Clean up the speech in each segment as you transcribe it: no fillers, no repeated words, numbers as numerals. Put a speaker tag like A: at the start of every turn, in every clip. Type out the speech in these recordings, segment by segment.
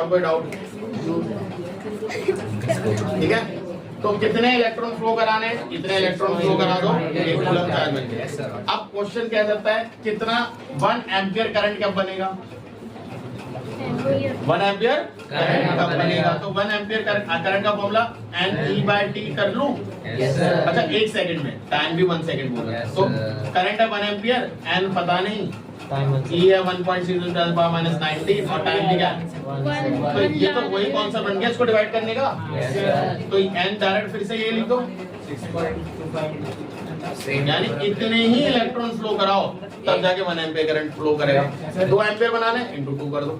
A: और कोई डाउट? ठीक है, तो कितने इलेक्ट्रॉन फ्लो कराने हैं? इतने इलेक्ट्रॉन फ्लो करा दो, एक कूलम चार्ज बन गया। अब क्वेश्चन क्या जाता है, कितना 1 एम्पियर करंट कब बनेगा? 1 एम्पियर करंट कब बनेगा? तो 1 एम्पियर करंट का फॉर्मूला NE/T कर लूं? अच्छा, 1 सेकंड में, टाइम भी 1 सेकंड बोला। तो करंट है 1 एम्पियर, N पता नहीं, E है 1.6 × 10⁻⁻90 और टाइम भी क्या है? तो ये तो वही कॉन्सेप्ट बन गया इसको डिवाइड करने का। तो N डायरेक्ट फिर से ये लिख दो, यानी इतने ही इलेक्ट्रॉन फ्लो कराओ तब जाके 1 एम्पियर करंट फ्लो करेगा। 2 एम्पियर बनाने into 2 कर दो।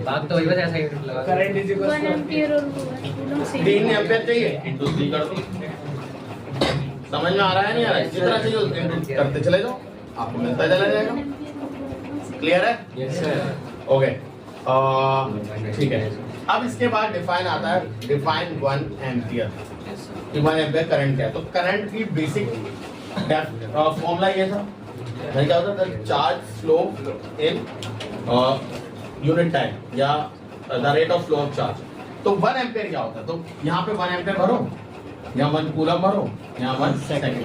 B: बात तो वही बस ऐसा यूनिट लगा।
C: करंट इज इक्वल
D: 1 एम्पियर और कूलम सेम।
A: 3 एम्पियर चाहिए into 3 कर दो। समझ में आ रहा है नहीं आ रहा है? जितना चाहिए into करते चले जाओ, आपको मिलता चला जाएगा। क्लियर है?
C: Yes sir.
A: ओके, ठीक है। अब इसके बाद डिफाइन आता है, डिफाइन 1 एम्पियर कि 1 एम्पियर करंट क्या है। तो करंट की बेसिक फॉर्मूला ये था, क्या होता था? Charge flow in unit time या the rate of flow of charge. तो 1 एम्पियर क्या होता है? तो यहाँ पे 1 एम्पियर भरो, यहाँ 1 कूलम भरो, यहाँ 1 सेकंड।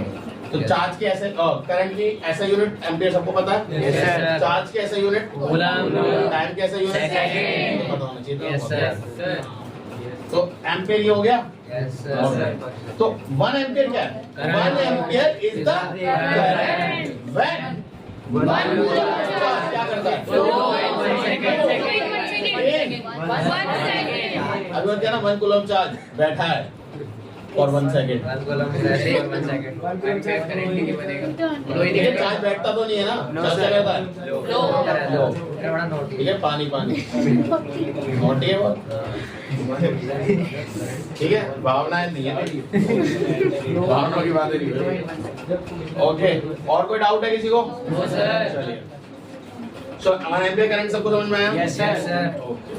A: तो चार्ज के ऐसे करंट की ऐसा यूनिट एम्पियर सबको पता है?
B: Yes, sir.
A: चार्ज के ऐसा यूनिट
B: कूलम,
A: टाइम के ऐसा यूनिट
B: सेकंड।
A: पता होना चाहिए।
B: Yes sir.
A: तो एम्पियर ये हो गया।
B: Yes sir.
A: तो 1 एम्पियर क्या है? 1 ampere is the current when 1 coulomb charge क्या करता है? अभी बोलते हैं ना 1 कूलम चार्ज बैठा है और 1 सेकंड।
B: 1 कूलम ऐसे 1 सेकंड। करंट नहीं बनेगा।
A: ठीक है, चार्ज बैठता तो नहीं है ना, चार्ज क्या करता है?
B: लो। बड़ा नोट।
A: ठीक है, पानी पानी नोटी है वो। ठीक है, भावनाएं नहीं है, भावनाओं की बातें नहीं है। ओके, और कोई डाउट है किसी को?
B: No sir.
A: चलिए, सो 1 एम्पियर करंट सबको समझ में आया?
B: Yes sir.
A: ओके,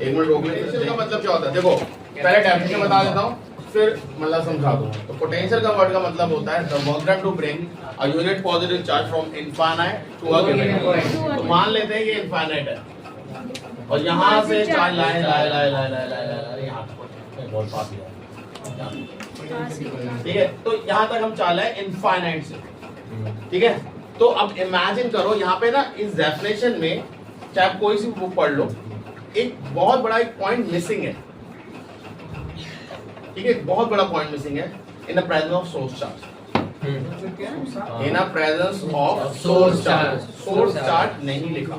A: एक मिनट रोक लेते हैं। इसका मतलब क्या होता है? देखो, पहले डेफिनेशन बता देता हूँ, फिर मतलब समझा दूंगा। तो पोटेंशियल का वर्ड का मतलब होता है the work done to bring a unit positive charge from infinite to a given point. तो मान लेते हैं ये इनफाइनाइट है और यहाँ से चार्ज लाए यहाँ तक बहुत पास गया। ठीक है, तो यहाँ तक हम चार्ज लाए इनफाइनाइट से। ठीक है, तो अब इमेजिन करो यहाँ पे ना इस डेफिनेशन में, चाहे आप कोई सी बुक पढ़ लो, एक बहुत बड़ा एक पॉइंट मिसिंग है। ठीक है, बहुत बड़ा पॉइंट मिसिंग है in the presence of source charge. In the presence of source charge. Source charge नहीं लिखा।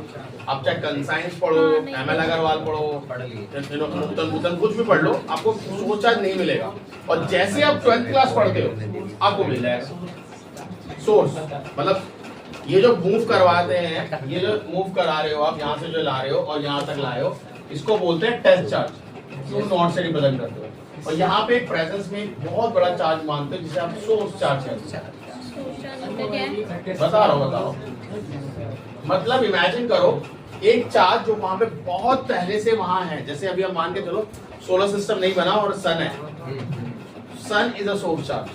A: आप चाहे कंसाइंस पढ़ो, एमएल अग्रवाल पढ़ो, नूतन कुछ भी पढ़ लो, आपको सोर्स चार्ज नहीं मिलेगा। और जैसे आप 12th क्लास पढ़ते हो आपको मिल जाएगा सोर्स। मतलब ये जो मूव करवाते हैं, ये जो मूव करा रहे हो आप, यहाँ से जो ला रहे हो और यहाँ तक लाए हो, इसको बोलते हैं टेस्ट चार्ज। क्यों नॉट से रिप्रेजेंट करते हो। और यहाँ पे प्रेजेंस में एक बहुत बड़ा चार्ज मानते हो जिसे आप सोर्स चार्ज कहते हैं। बता रहा हूँ। मतलब इमेजिन करो एक चार्ज जो वहां पे बहुत पहले से वहां है, जैसे अभी हम मान के चलो सोलर सिस्टम नहीं बना और सन है। Sun is a source charge.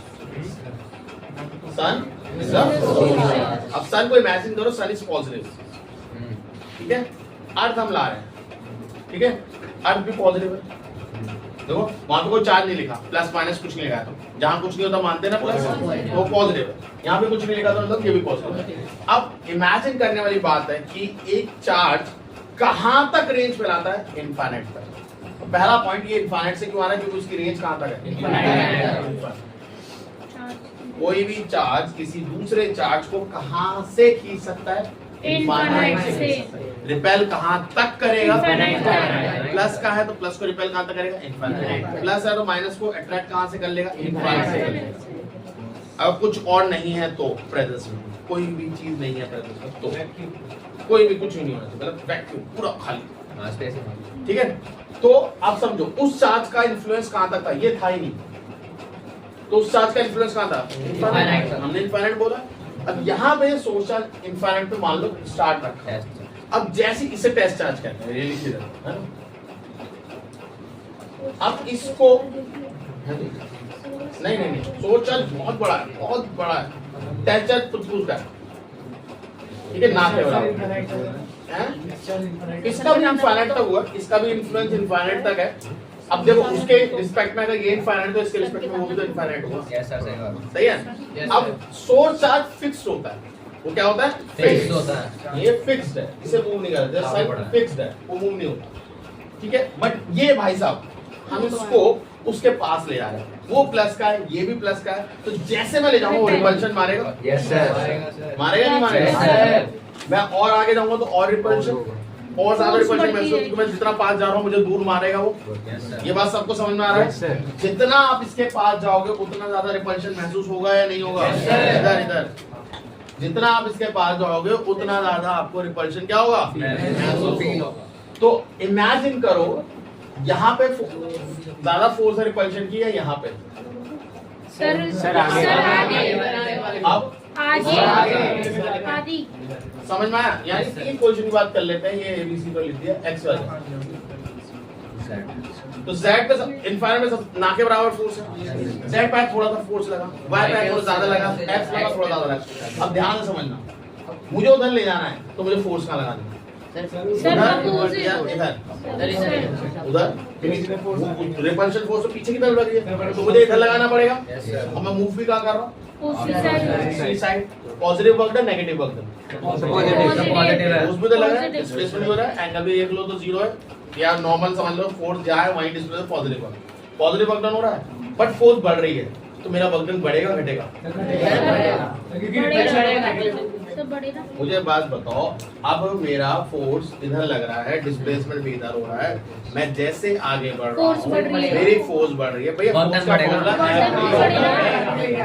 A: Sun is a source charge. अब सन को इमेजिन करो, सन इज पॉजिटिव। ठीक है, अर्थ हम ला रहे हैं। ठीक है, अर्थ भी पॉजिटिव है। देखो वहां पे कोई चार्ज नहीं लिखा, प्लस माइनस कुछ नहीं लिखा। तो जहां कुछ नहीं होता मानते ना प्लस, वो पॉजिटिव है। यहाँ पे कुछ नहीं लिखा तो मतलब ये भी पॉजिटिव है। अब इमेजिन करने वाली बात है कि एक चार्ज कहां तक रेंज फैलाता है? इनफाइनाइट तक। तो पहला पॉइंट ये इनफाइनाइट से क्यों आ रहा है? क्योंकि उसकी रेंज कहां तक है? इनफाइनाइट। कोई भी चार्ज किसी दूसरे चार्ज को कहां से खींच सकता है? इनफाइनाइट से। रिपेल कहां तक करेगा? प्लस का है तो प्लस को रिपेल कहां तक करेगा? इनफाइनाइट। प्लस है तो माइनस को अट्रैक्ट कहां से कर लेगा? इनफाइनाइट से कर लेगा। अब कुछ और नहीं है तो प्रेजेंस में कोई भी चीज नहीं है प्रेजेंस में, तो कोई भी कुछ नहीं होना चाहिए, मतलब वैक्यूम पूरा खाली। ठीक है, तो आप समझो उस चार्ज का इन्फ्लुएंस कहां तक था? ये था ही नहीं, तो उस चार्ज का इन्फ्लुएंस कहां था? इनफाइनाइट। हमने इनफाइनाइट बोला। अब यहाँ पे सोर्स चार्ज इनफाइनाइट पे मान लो स्टार्ट रखा है। अब जैसे इसे टेस्ट चार्ज कहते हैं, रियली सीधा है ना। अब इसको नहीं, सोर्स चार्ज बहुत बड़ा है, बहुत बड़ा है। टेस्ट चार्ज पूछ का है। ठीक है, ना के बराबर हैं? इसका भी इनफाइनाइट तक हुआ, इसका भी इन्फ्लुएंस इनफाइनाइट तक है। अब देखो उसके रिस्पेक्ट में अगर ये इनफाइनाइट तो इसके रिस्पेक्ट में वो भी तो इनफाइनाइट होगा।
B: यस सर, सही बात।
A: सही है। अब सोर्स चार्ज फिक्स्ड होता है, वो क्या होता है?
B: फिक्स होता है।
A: ये फिक्स्ड है, इसे मूव नहीं करते,
B: आगे बढ़ा
A: सन
B: है।
A: फिक्स्ड है, वो मूव नहीं होता। ठीक है, बट ये भाई साहब हम इसको उसके पास ले जा रहे हैं, वो प्लस का है, ये भी प्लस का है, तो जैसे मैं ले जाऊंगा वो रिपल्शन मारेगा।
B: यस सर,
A: मारेगा नहीं मारेगा?
B: Yes, sir.
A: मैं और आगे जाऊंगा तो और रिपल्शन, और ज्यादा रिपल्शन महसूस, क्योंकि मैं जितना पास जा रहा हूँ मुझे दूर मारेगा वो।
B: Yes sir.
A: ये बात सबको समझ में आ रहा है? जितना आप इसके पास जाओगे उतना ज्यादा रिपल्शन महसूस होगा या नहीं होगा?
B: Yes, sir.
A: इधर इधर जितना आप इसके पास जाओगे उतना ज्यादा आपको रिपल्शन क्या होगा? महसूस होगा। तो इमेजिन करो यहाँ पे ज्यादा फोर्स है रिपल्शन की है, यहाँ पे
D: सर
C: आगे।
A: अब
D: आगे आदि
A: समझ में आया? यानी तीन पोजीशन की बात कर लेते हैं, ये एबीसी पर लिख दिया एक्स वाले। तो जेड पे इनफाइनाइट में सब ना के बराबर फोर्स है, जेड पे थोड़ा सा फोर्स लगा, वाई पे थोड़ा ज्यादा लगा, एक्स लगा थोड़ा ज्यादा लगा। अब ध्यान से समझना, मुझे उधर ले जाना है तो मुझे फोर्स कहाँ लगाना है?
D: सर
A: इधर उधर रिपल्शन फोर्स तो पीछे की तरफ लगी है, तो मुझे इधर लगाना पड़ेगा।
B: Yes sir.
A: अब मैं मूव भी कहाँ कर रहा हूँ?
D: उसी side
A: side. Positive work done, negative work done,
B: positive है।
A: उसमें तो लगा है, डिस्प्लेसमेंट हो रहा है, एंगल भी देख लो तो जीरो है, या नॉर्मल समझ लो, फोर्स जहाँ है वहीं डिस्प्ले पॉजिटिव वर्क डन हो रहा है, बट फोर्स बढ़ रही है तो मेरा वर्क डन बढ़ेगा घटेगा?
D: सब बढ़ेगा।
A: मुझे बात बताओ, अब मेरा फोर्स इधर लग रहा है, डिस्प्लेसमेंट भी इधर हो रहा है, मैं जैसे आगे बढ़ रहा
D: फोर्स
A: हूँ
D: बढ़ रही है।
A: मेरी फोर्स बढ़ रही है भैया,
B: वर्क
A: फोर्स
B: डन
A: का
B: बढ़ेगा।
A: Formula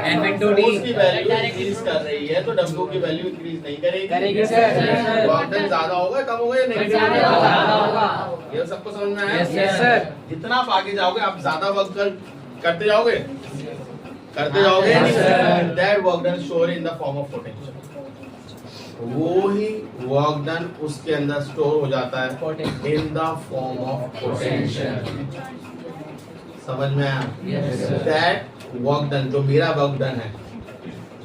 B: F into D।
A: Force की वैल्यू इंक्रीज कर रही है तो W की वैल्यू इंक्रीज नहीं करेगी।
C: करेगी सर।
A: वर्क डन ज्यादा होगा कम होगा या नेगेटिव
B: ज्यादा होगा।
A: ये सबको समझ में आया?
B: Yes, sir.
A: जितना आप आगे जाओगे आप ज्यादा वर्क करते जाओगे
B: Yes, sir.
A: That work done store in the form of potential, वो ही वर्क डन उसके अंदर स्टोर हो जाता है in the form of potential. समझ में आया?
B: Yes, sir.
A: That work done, जो मेरा वर्क डन है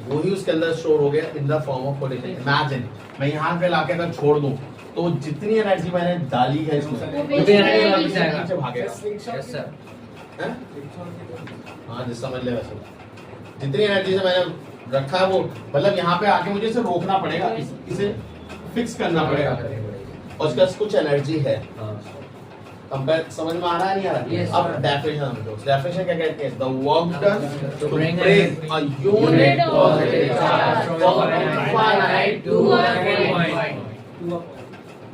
A: वो ही उसके अंदर स्टोर हो गया in the form of potential. Imagine मैं यहाँ पे लाके अगर छोड़ दूं तो जितनी एनर्जी मैंने डाली है इसमें
B: उतनी एनर्जी वापस आएगा।
A: नीचे भागेगा।
B: Yes sir.
A: हैं? हाँ जिस समझ ले वैसे जितनी एनर्जी से मैंने रखा है वो, मतलब यहाँ पे आके मुझे इसे रोकना पड़ेगा, इसे फिक्स करना पड़ेगा, और उसके पास कुछ एनर्जी है। कंपेयर समझ में आ रहा है नहीं आ रहा?
B: Yes,
A: अब
B: sir.
A: डेफिनेशन समझो, डेफिनेशन क्या कहते हैं? The work done to
B: bring
A: break a unit positive charge from infinite to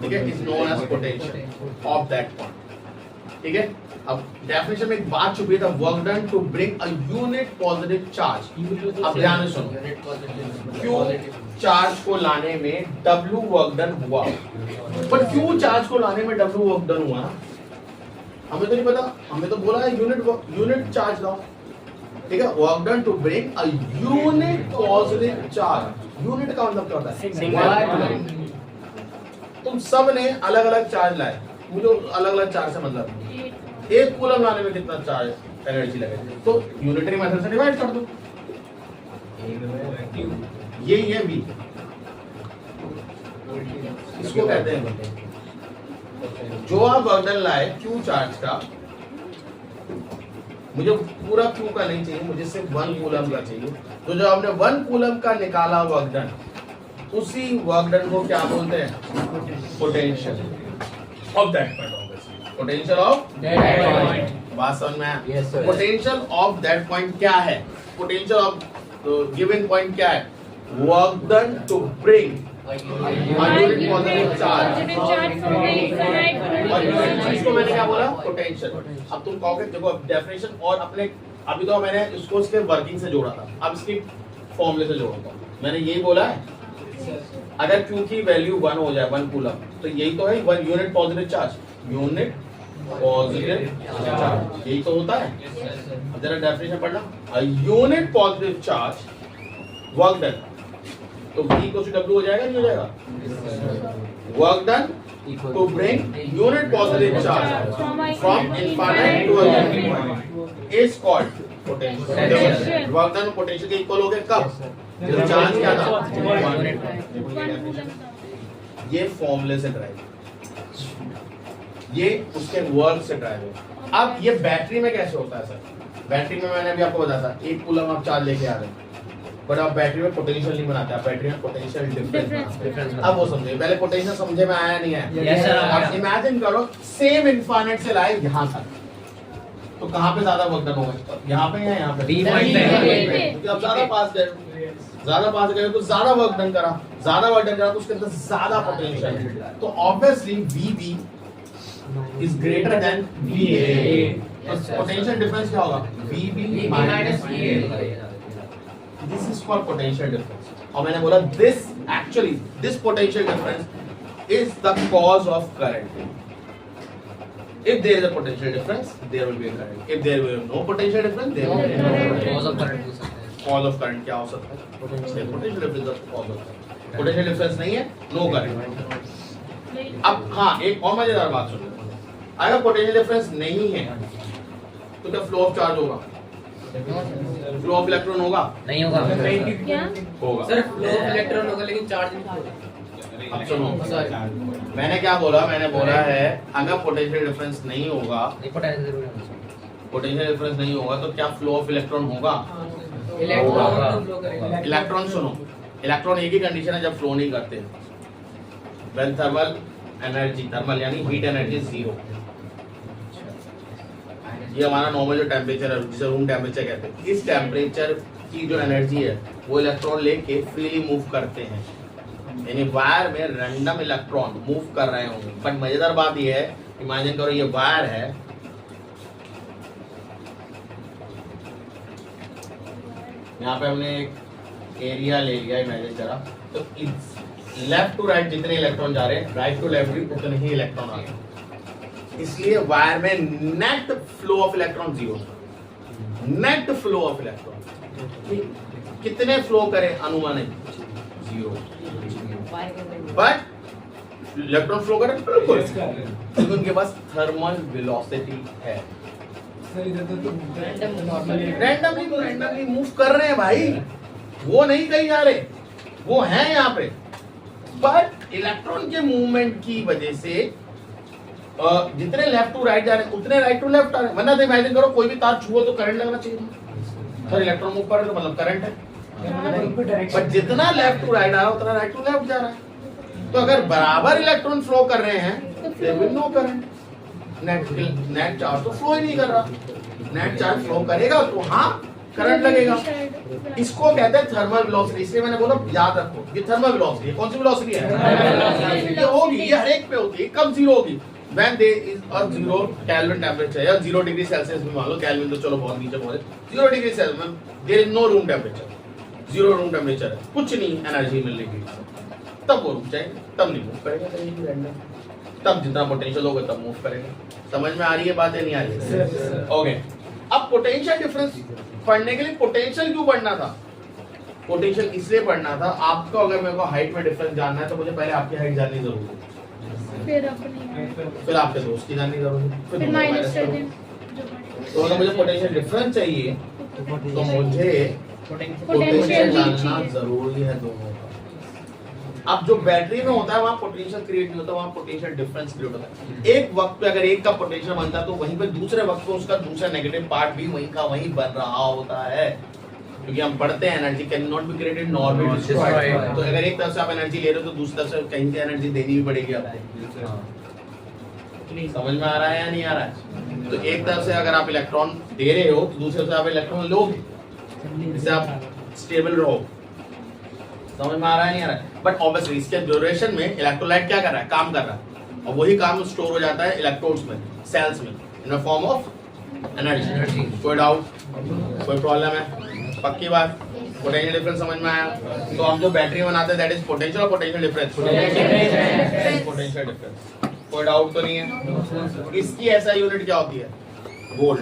A: ठीक है, is known as potential of that point. ठीक है, अब डेफिनेशन में एक बात छुपी है, the work done to bring a unit positive charge. अब ध्यान से सुनो, क्यों चार्ज को लाने में W वर्क डन हुआ, पर क्यों चार्ज को लाने में W वर्क डन हुआ ना, हमें तो नहीं पता, हमें तो बोला है यूनिट चार्ज लाओ। ठीक है, work done to bring a unit positive charge. Unit का मतलब क्या होता है? तुम सब ने अलग अलग चार्ज लाए, मुझे अलग अलग चार्ज से मतलब नहीं। एक कूलम लाने में कितना चार्ज एनर्जी लगेगी, तो यूनिटरी मेथड से डिवाइड कर दो, यही है बी, इसको कहते हैं voltage। जो आप वर्क डन लाए क्यू चार्ज का, मुझे पूरा क्यू का नहीं चाहिए, मुझे सिर्फ 1 कूलम का चाहिए। तो जो आपने 1 कूलम का निकाला वर्क डन, उसी वर्क डन को क्या बोलते हैं? Potential of that point. Potential of that point, बात समझ में आया?
B: Yes, sir.
A: Potential of that point क्या है? पोटेंशियल ऑफ गिवन पॉइंट क्या है? Work done to bring unit positive charge, और यूनिट चीज को मैंने क्या बोला? पोटेंशियल। अब तुम कहोगे देखो डेफिनेशन, और अपने अभी तो मैंने इसको इसके वर्किंग से जोड़ा था, अब इसकी फॉर्मूले से जोड़ता हूँ। मैंने यही बोला है, अगर Q की वैल्यू 1 हो जाए 1 कूलम, तो यही तो है 1 unit positive charge, unit positive charge, यही तो होता है। अब जरा डेफिनेशन पढ़ना, a unit positive charge work done, तो V इक्वल टू W हो जाएगा नहीं हो जाएगा? Work done to bring unit positive charge from infinite to a unit point is called potential. Work done potential के इक्वल हो गए कब? चार्ज क्या था?
D: वन
A: ये फॉर्मूले से ड्राइव, ये उसके वर्क से ड्राइव है। अब ये बैटरी में कैसे होता है सर? बैटरी में मैंने अभी आपको बताया था, एक कूलम आप चार्ज लेके आ रहे हैं, बट आप बैटरी में पोटेंशियल नहीं बनाते, आप बैटरी में पोटेंशियल डिफरेंस। अब वो समझे, पहले पोटेंशियल समझे में आया नहीं है?
B: Yes, sir.
A: अब इमेजिन करो सेम इनफाइनाइट से लाए यहाँ तक, तो कहाँ पे ज्यादा वर्क डन होगा? यहाँ पे या यहाँ पे?
B: D point पे।
A: क्योंकि आप ज्यादा पास गए, ज्यादा पास गए तो ज्यादा वर्क डन करा, ज्यादा वर्क डन करा तो उसके अंदर ज्यादा पोटेंशियल है, तो obviously VB is greater than VA। तो पोटेंशियल डिफरेंस क्या होगा? VB minus VA। This is called potential difference। और मैंने बोला this potential difference is the cause of current। If there is a potential difference, there will be a current। If there will be no potential difference, there will be no current।
B: Cause of current हो सकता है।
A: Cause of current क्या हो सकता है? Potential difference is the cause of current। Potential difference नहीं है, no current। अब हाँ, एक और मजेदार बात सुनो, अगर पोटेंशियल डिफरेंस नहीं है तो क्या फ्लो ऑफ चार्ज होगा? फ्लो ऑफ इलेक्ट्रॉन होगा?
B: नहीं होगा।
D: क्या?
A: होगा।
B: सर फ्लो ऑफ इलेक्ट्रॉन होगा लेकिन चार्ज नहीं होगा।
A: अब सुनो, मैंने क्या बोला? मैंने बोला है अगर पोटेंशियल डिफरेंस नहीं होगा,
B: पोटेंशियल जरूरी है।
A: पोटेंशियल डिफरेंस नहीं होगा तो क्या फ्लो ऑफ इलेक्ट्रॉन होगा?
B: इलेक्ट्रॉन फ्लो करेगा।
A: इलेक्ट्रॉन सुनो, इलेक्ट्रॉन एक ही कंडीशन है जब फ्लो नहीं करते, व्हेन थर्मल एनर्जी, थर्मल यानी हीट एनर्जी जीरो। ये हमारा नॉर्मल जो टेम्परेचर है जिसे रूम टेम्परेचर कहते हैं, इस टेम्परेचर की जो एनर्जी है वो इलेक्ट्रॉन लेके फ्रीली मूव करते हैं, यानी वायर में रैंडम इलेक्ट्रॉन मूव कर रहे होंगे। बट मजेदार बात ये है, इमेजिन करो ये वायर है, यहाँ पे हमने एक एरिया ले लिया, इमेजिन करा, तो लेफ्ट टू राइट जितने इलेक्ट्रॉन जा रहे हैं, राइट टू लेफ्ट भी उतने ही इलेक्ट्रॉन आ रहे हैं, इसलिए वायर में net flow of electron zero. Net flow of electron कितने फ्लो करें अनुमानित? जीरो। बट इलेक्ट्रॉन फ्लो करें बिल्कुल, क्योंकि उनके पास थर्मल वेलोसिटी है। रैंडमली मूव कर रहे हैं भाई, वो नहीं कहीं जा रहे, वो हैं यहाँ पे, बट इलेक्ट्रॉन के मूवमेंट की वजह से जितने लेफ्ट टू राइट जा रहे हैं उतने राइट टू लेफ्ट आ रहे हैं। वरना तो इमेजिन करो कोई भी तार छुओ तो करंट लगना चाहिए, सर इलेक्ट्रॉन मूव कर रहे तो मतलब करंट है, बट जितना लेफ्ट टू राइट आ रहा है उतना राइट टू लेफ्ट जा रहा है। तो अगर बराबर इलेक्ट्रॉन फ्लो कर रहे हैं there will no current. Net charge तो फ्लो ही नहीं कर रहा, नेट चार्ज फ्लो करेगा तो हाँ करंट लगेगा। इसको कहते हैं थर्मल वेलोसिटी। इसलिए मैंने बोला याद रखो ये थर्मल वेलोसिटी है। कौन सी वेलोसिटी है? ये होगी, ये हर एक पे होती है। कब जीरो होगी? When there is a 0 Kelvin temperature या 0 डिग्री सेल्सियस में, मान लो केल्विन तो चलो बहुत नीचे पहुंचे, 0 डिग्री सेल्सियस में there is no room temperature, 0 room temperature है, कुछ नहीं एनर्जी मिलने की, तब वो रुक जाएंगे, तब नहीं मूव करेगा कहीं भी रैंडम, तब जितना पोटेंशियल होगा तब मूव करेगा। समझ में आ रही है बातें? नहीं आ रही है? ओके, अब पोटेंशियल डिफरेंस पढ़ने के लिए पोटेंशियल क्यों पढ़ना था? पोटेंशियल इसलिए पढ़ना था, आपको अगर मेरे को हाइट में डिफरेंस जानना है तो मुझे पहले आपकी हाइट जाननी जरूरी है, फिर आपके दोस्त की जाननी जरूरी है, फिर माइनस कर दें। तो अगर मुझे पोटेंशियल डिफरेंस चाहिए तो मुझे पोटेंशियल जानना जरूरी है दोनों का। अब जो बैटरी में होता है वहाँ पोटेंशियल क्रिएट नहीं होता, वहाँ पोटेंशियल डिफरेंस क्रिएट होता है। एक वक्त पे अगर एक का पोटेंशियल बनता है तो वहीं पे दूसरे वक्त पे उसका दूसरा नेगेटिव पार्ट भी वहीं का वहीं बन रहा होता है, क्योंकि हम पढ़ते हैं energy can not be created not be destroyed. तो अगर एक तरफ से आप एनर्जी ले रहे हो तो दूसरी तरफ से कहीं से एनर्जी देनी भी पड़ेगी आपको। समझ में आ रहा है या नहीं आ रहा है? तो एक तरफ से अगर आप इलेक्ट्रॉन दे रहे हो तो दूसरी तरफ से आप इलेक्ट्रॉन लोगे, जिससे आप स्टेबल रहो। समझ में आ रहा है नहीं आ रहा है? बट ऑब्वियसली इसके ड्यूरेशन में इलेक्ट्रोलाइट क्या कर रहा है? काम कर रहा है, और वही काम स्टोर हो जाता है इलेक्ट्रोड्स में, सेल्स में, in the form of energy. कोई डाउट, कोई प्रॉब्लम है? पक्की बात? पोटेंशियल डिफरेंस समझ में आया? तो हम जो बैटरी बनाते हैं दैट इज पोटेंशियल और पोटेंशियल डिफरेंस। पोटेंशियल डिफरेंस, कोई डाउट तो नहीं है? इसकी ऐसा यूनिट क्या होती है? वोल्ट।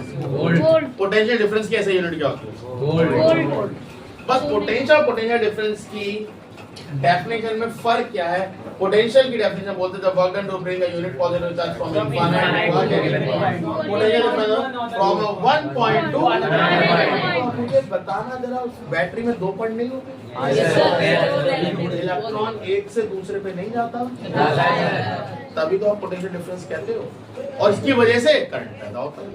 A: पोटेंशियल डिफरेंस की ऐसा यूनिट क्या होती है? वोल्ट। बस पोटेंशियल डिफरेंस की डेफिनेशन में फर्क क्या है? पोटेंशियल की डेफिनेशन बोलते हैं work done to bring a unit positive charge from infinite potential from 1 point to. मुझे बताना जरा, उस बैटरी में 2 पॉइंट नहीं होते? इलेक्ट्रॉन एक से दूसरे पे नहीं जाता, तभी तो आप पोटेंशियल डिफरेंस कहते हो, और इसकी वजह से करंट पैदा होता है।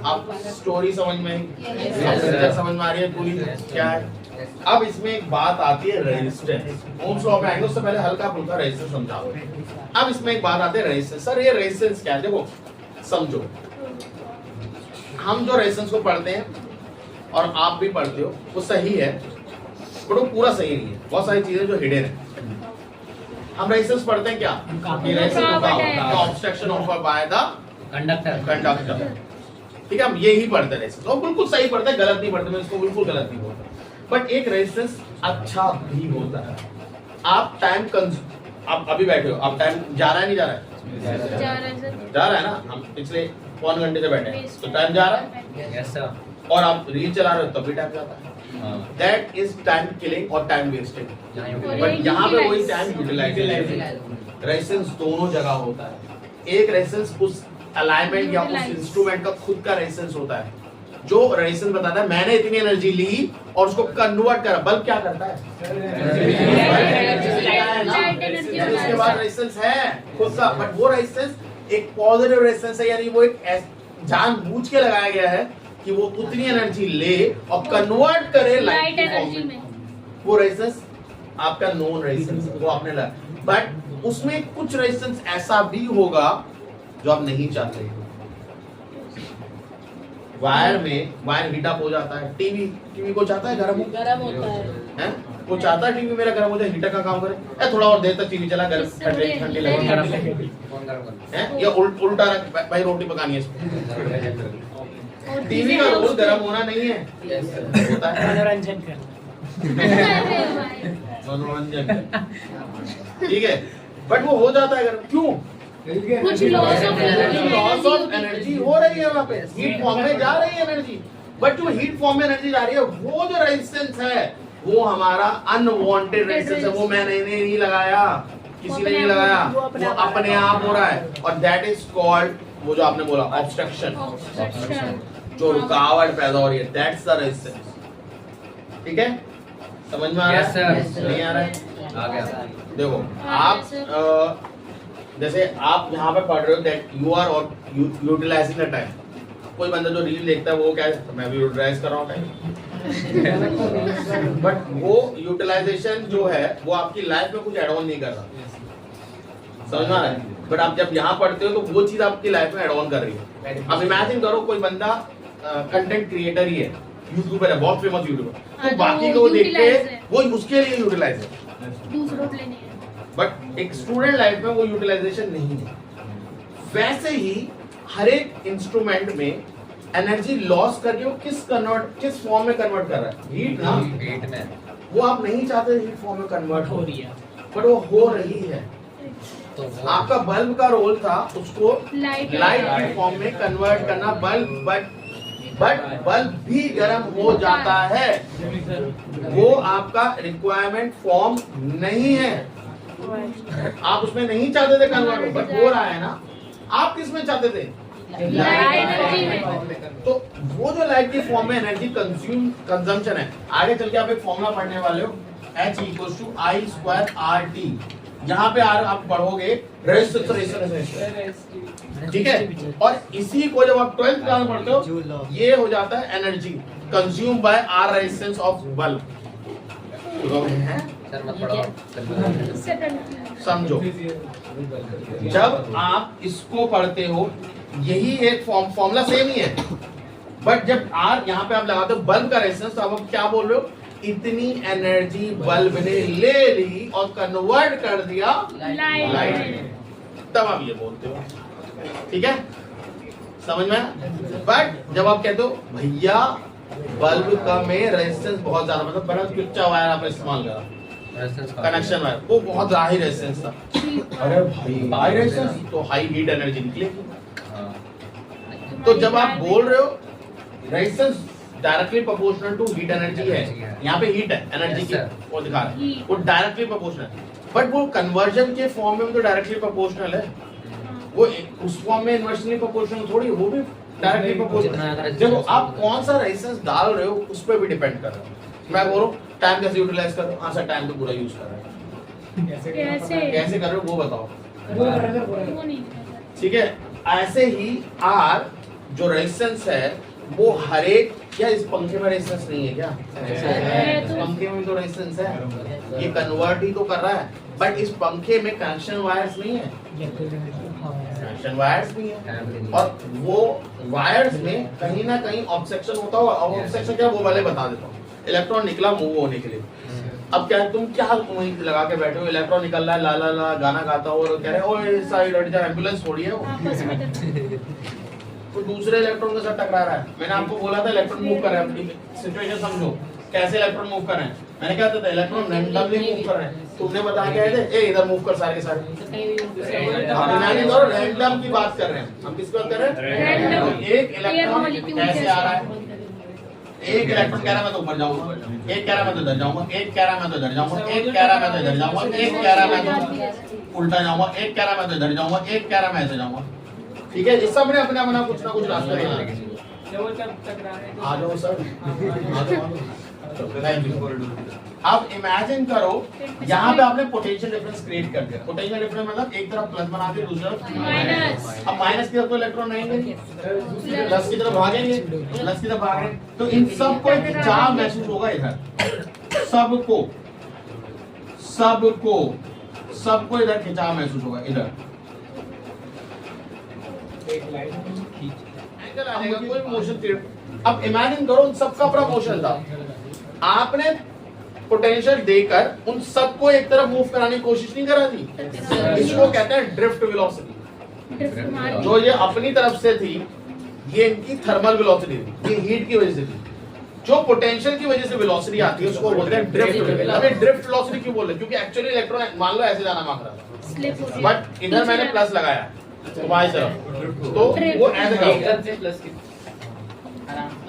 A: आप स्टोरी समझ में समझ में आ रही है पूरी क्या है? अब इसमें एक बात आती है रेजिस्टेंस। ओम्स लॉ पे आएंगे, उससे पहले हल्का फुल्का रेजिस्टेंस समझाओ। अब इसमें एक बात आती है रेजिस्टेंस। सर ये रेजिस्टेंस क्या है? देखो समझो, हम जो रेजिस्टेंस को पढ़ते हैं और आप भी पढ़ते हो वो सही है, बट वो पूरा सही नहीं है। बहुत सारी चीजें जो हिडन है। हम रेजिस्टेंस पढ़ते हैं क्या? Obstruction offer by the conductor. ठीक है, हम यही पढ़ते हैं रेजिस्टेंस, और बिल्कुल सही पढ़ते हैं, गलत नहीं पढ़ते। मैं इसको बिल्कुल गलत नहीं बोलता, बट एक रेजिस्टेंस अच्छा भी होता है। आप टाइम आप अभी बैठे हो, आप टाइम जा रहा है नहीं जा रहा है? जा रहा है ना। हम पिछले 1 घंटे से बैठे हैं, तो टाइम जा रहा है।
B: Yes sir.
A: और आप रील चला रहे हो तब भी टाइम जाता है। दैट इज टाइम किलिंग और टाइम वेस्टिंग। बट यहाँ पे वही टाइम यूटिलाइजेशन। रेजिस्टेंस दोनों जगह होता है। एक रेजिस्टेंस उस अलाइनमेंट या उस इंस्ट्रूमेंट का खुद का रेजिस्टेंस होता है, जो रेजिस्टेंस बताता है मैंने इतनी एनर्जी ली और उसको कन्वर्ट करा। बल्ब क्या करता है? इसके बाद रेजिस्टेंस है खुद का, बट वो रेजिस्टेंस एक पॉजिटिव रेजिस्टेंस है, यानी वो एक जानबूझ के लगाया गया है कि वो उतनी एनर्जी ले और कन्वर्ट करे लाइट एनर्जी में। वो रेजिस्टेंस आपका नॉन रेजिस्टेंस, वो आपने लगा। बट उसमें कुछ रेजिस्टेंस ऐसा भी होगा जो आप नहीं चाहते। वायर में वायर हीट अप हो जाता है। टीवी को चाहता है गर्म होता है? वो चाहता है टीवी मेरा गर्म हो जाए, हीटर का काम करे। थोड़ा और देर तक टीवी चला, गर्म ठंडी लगे, या उल्टा रख भाई, रोटी पकानी है। टीवी का रोल गर्म होना नहीं है, होता है मनोरंजन। ठीक है, बट वो हो जाता है गर्म। क्यों?
D: कुछ लॉस
A: ऑफ एनर्जी हो रही है वहाँ पे, हीट फॉर्म में जा रही है एनर्जी। बट जो हीट फॉर्म में एनर्जी जा रही है, वो जो रेजिस्टेंस है वो हमारा अनवांटेड रेजिस्टेंस है। वो मैंने नहीं लगाया, किसी ने नहीं लगाया, वो अपने आप हो रहा है। और दैट इज कॉल्ड, वो जो आपने बोला ऑब्स्ट्रक्शन, जो रुकावट पैदा हो रही है, दैट्स द रेजिस्टेंस। ठीक है, समझ में आ रहा है? नहीं आ रहा है?
B: आ गया।
A: देखो आप जैसे आप यहाँ पे पढ़ रहे हो दैट यू आर और यूटिलाइजिंग द टाइम। कोई बंदा जो रील देखता है वो क्या है, मैं भी यूटिलाइज कर रहा हूँ टाइम। बट वो यूटिलाइजेशन जो है वो आपकी लाइफ में कुछ एड ऑन नहीं कर रहा, समझ में आ रहा है? बट आप जब यहाँ पढ़ते हो तो वो चीज आपकी लाइफ में एड ऑन कर रही है। अब इमेजिन करो कोई बंदा कंटेंट क्रिएटर ही है, यूट्यूबर है, बहुत फेमस यूट्यूबर, तो बाकी को देख के वो उसके लिए यूटिलाइज है, बट एक स्टूडेंट लाइफ में वो यूटिलाइजेशन नहीं है। वैसे ही हर एक इंस्ट्रूमेंट में एनर्जी लॉस करके वो किस फॉर्म में कन्वर्ट कर रहा है? हीट ना,
B: हीट में।
A: वो आप नहीं चाहते हीट फॉर्म में कन्वर्ट हो रही है, बट वो हो रही है। तो आपका बल्ब का रोल था उसको लाइट की फॉर्म में कन्वर्ट करना। बट बल्ब भी गर्म हो जाता है, वो आपका रिक्वायरमेंट फॉर्म नहीं है। आप उसमें नहीं चाहते थे कन्वर्ट हो, बट हो रहा है ना। आप किस में चाहते थे? तो वो जो लाइट की फॉर्म में एनर्जी कंजम्पशन है, आगे चल के आप एक फॉर्मूला पढ़ने वाले हो, H=I²RT। यहाँ पे आप पढ़ोगे रेजिस्टेंस, ठीक है। और इसी को जब आप 12th क्लास में पढ़ते हो, ये हो जाता है energy consume by R resistance of bulb. समझो, जब आप इसको पढ़ते हो यही एक फॉर्मूला सेम ही है, बट जब आर यहाँ पे आप लगाते हो बल्ब का रेजिस्टेंस, तो आप क्या बोल रहे हो? इतनी एनर्जी बल्ब ने ले ली और कन्वर्ट कर दिया लाइट, तब आप ये बोलते हो। ठीक है, समझ में? बट जब आप कहते हो भैया बल्ब का में रेजिस्टेंस बहुत ज्यादा, मतलब बड़ा कच्चा वायर आपने इस्तेमाल करा, कनेक्शन वायर, वो बहुत हाई रेजिस्टेंस था। अरे भाई हाई रेजिस्टेंस तो हाई हीट एनर्जी निकलेगी। तो जब आप बोल रहे हो resistance directly proportional to heat energy है। यहाँ पे हीट है एनर्जी
B: Yes,
A: की,
B: sir.
A: वो दिखा रहा है, वो डायरेक्टली प्रोपोर्शनल, बट वो कन्वर्जन के फॉर्म में तो डायरेक्टली प्रोपोर्शनल है, वो उस फॉर्म में इनवर्सली प्रोपोर्शनल थोड़ी, वो भी डायरेक्टली
B: जितना
A: प्रोपोर्शनल।
B: अगर
A: देखो आप कौन सा रेजिस्टेंस डाल रहे हो उस पर भी डिपेंड कर रहा है। मैं बोल रहा हूँ टाइम कैसे यूटिलाइज कर रहे हो, हाँ सर टाइम तो पूरा यूज कर रहे हैं,
D: कैसे
A: कैसे कर रहे हो वो बताओ,
D: वो नहीं
A: ठीक है। ऐसे ही आर जो रेजिस्टेंस है वो हर एक, क्या इस पंखे में रेजिस्टेंस नहीं है क्या?
D: है
A: इस
D: तो
A: पंखे में तो रेजिस्टेंस है, ये कन्वर्ट ही तो कर रहा है, बट इस पंखे में कनेक्शन वायर्स नहीं है, कनेक्शन वायर्स नहीं है, और वो वायर्स में कहीं ना कहीं ऑब्सेक्शन होता होगा। और ऑब्सेक्शन क्या वो वाले बता देता हूँ, इलेक्ट्रॉन निकला मूव होने के लिए। अब क्या तुम वहीं लगा के बैठे हो, इलेक्ट्रॉन निकल रहा है, ला ला ला गाना गाता हो और कह रहे हो ओए साइड हट जा, एम्बुलेंस थोड़ी है वो,
D: आपस में तो
A: तो दूसरे इलेक्ट्रॉन के साथ टकरा रहा है। मैंने आपको बोला था इलेक्ट्रॉन मूव कर रहे हैं, अपनी सिचुएशन समझो कैसे इलेक्ट्रॉन मूव कर रहे हैं। मैंने क्या था इलेक्ट्रॉन रैंडमली मूव कर रहे हैं, तुमने बताया क्या थे, ए इधर मूव कर सारे के सारे। हम इमेजिन करो रैंडम की बात कर रहे हैं, हम किसकी बात कर रहे हैं?
D: Random.
A: एक इलेक्ट्रॉन कैसे आ रहा है, एक इलेक्ट्रॉन कह रहा है मैं तो ऊपर जाऊंगा, एक कह रहा है मैं तो इधर जाऊंगा, एक कह रहा है मैं तो इधर जाऊंगा, एक कह रहा है मैं तो इधर जाऊंगा, एक कह रहा है मैं तो उल्टा जाऊंगा, एक कह रहा है मैं तो इधर जाऊंगा, एक कह रहा है मैं ऐसे जाऊंगा। ठीक है, इस सब ने अपना अपना कुछ ना कुछ रास्ता लेना है। आ जाओ सर, आ जाओ। Thank you. अब इमेजिन करो यहाँ पे आपने पोटेंशियल डिफरेंस क्रिएट कर दिया। पोटेंशियल डिफरेंस मतलब एक तरफ प्लस बना के दूसरी तरफ
D: माइनस।
A: अब माइनस की तरफ तो इलेक्ट्रॉन रहेंगे, प्लस की तरफ भागेंगे, प्लस की तरफ भाग रहे हैं, तो इन सबको एक खिंचाव महसूस होगा इधर, सबको सबको सबको इधर खिंचाव महसूस होगा इधर। एंगल आ जाएगा, कोई मोशन क्रिएट। अब इमेजिन करो उन सबका अपना मोशन था, आपने पोटेंशियल देकर उन सबको एक तरफ मूव कराने की कोशिश नहीं करा थी, इसको कहते हैं ड्रिफ्ट वेलोसिटी। जो ये अपनी तरफ से थी ये इनकी थर्मल वेलोसिटी थी, ये हीट की वजह से थी। जो पोटेंशियल की वजह से वेलोसिटी आती है उसको बोलते हैं ड्रिफ्ट। अभी ड्रिफ्ट वेलोसिटी क्यों बोल रहे हैं? क्योंकि एक्चुअली इलेक्ट्रॉन मान लो ऐसे जाना मांग रहा था,
D: स्लिप हो गया,
A: बट इधर मैंने प्लस लगाया तुम्हारी तरफ, तो वो ऐसे करो,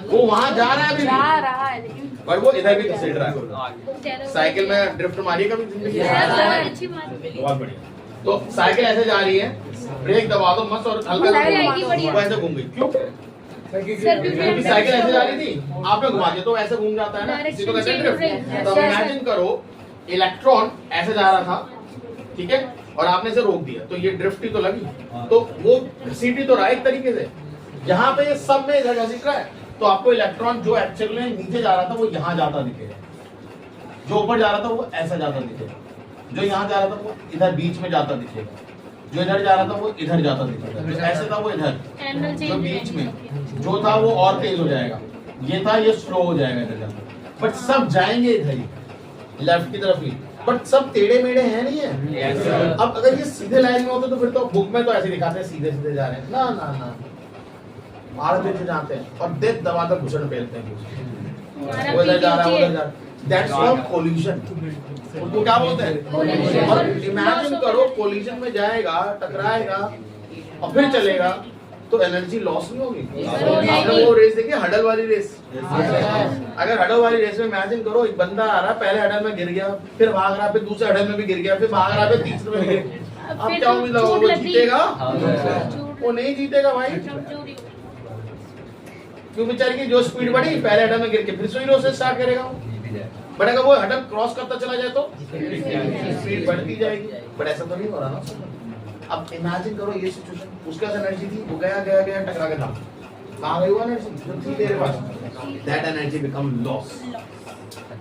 A: वो वहां जा रहा है अभी
C: जा
A: भी,
C: रहा है लेकिन
A: और वो इधर भी घसीट रहा है। साइकिल में ड्रिफ्ट मारी है कभी जिंदगी में?
D: अच्छी बात है।
A: बहुत बढ़िया। तो साइकिल ऐसे जा रही है, ब्रेक दबा दो मस्त और हल्का
D: साइकिल
A: सा
D: आएगी बढ़िया।
A: वो ऐसे घूम गई। क्यों?
D: सर
A: क्योंकि साइकिल ऐसे जा रही थी, आपने घुमा दिया तो ऐसे घूम जाता है ना, इसी को कहते हैं ड्रिफ्ट। तो इमेजिन करो इलेक्ट्रॉन ऐसे जा रहा था, ठीक है, और आपने इसे रोक दिया, तो ये ड्रिफ्ट ही तो लगी, तो वो घसीट ही तो रहा है एक तरीके से। यहाँ पे ये सब में इधर घसीट रहा है, तो आपको इलेक्ट्रॉन जो एक्चुअली में नीचे जा रहा था वो यहाँ जाता दिखेगा, जो ऊपर जा रहा था वो ऐसा जाता दिखेगा, जो यहाँ जा रहा था वो इधर बीच में जाता दिखेगा, जो इधर जा रहा था वो इधर जाता दिखेगा, जो ऐसे था वो इधर,
D: एंगल
A: जो
D: चेंज
A: बीच में जो था वो और तेज हो जाएगा, ये था ये स्लो हो जाएगा इधर जाकर, बट सब जाएंगे इधर ही लेफ्ट की तरफ ही, बट सब टेढ़े मेढ़े हैं नहीं है। अब अगर ये सीधे लाइन में होते तो फिर तो बुक में तो ऐसे दिखाते हैं सीधे सीधे जा रहे हैं, ना ना ना मार पीछे जाते हैं और देख दबाकर घुसन फेलते हैं, वो इधर जा रहा है वो इधर जा रहा है। That's called collision. उनको क्या बोलते हैं? और इमेजिन करो कोलिजन में जाएगा, टकराएगा और फिर चलेगा तो एनर्जी लॉस नहीं होगी। आपने वो रेस देखी हडल वाली रेस? अगर हडल वाली रेस में इमेजिन करो एक बंदा आ रहा है, पहले हडल में गिर गया, फिर भाग रहा है, फिर दूसरे हडल में भी गिर गया, फिर भाग रहा है, फिर तीसरे में गिर गया, अब क्या उम्मीद लगाओ वो जीतेगा? वो नहीं जीतेगा भाई, क्यों? बेचारे की जो स्पीड बढ़ी पहले हडल में गिर के फिर सुई से स्टार्ट करेगा, बट अगर वो हडल क्रॉस करता चला जाए तो स्पीड बढ़ती जाएगी, बट ऐसा तो नहीं हो रहा ना। अब इमेजिन करो ये सिचुएशन, उसके पास एनर्जी थी, वो गया गया गया टकरा के था, कहाँ गई वो एनर्जी जो थी तेरे पास? That energy become loss,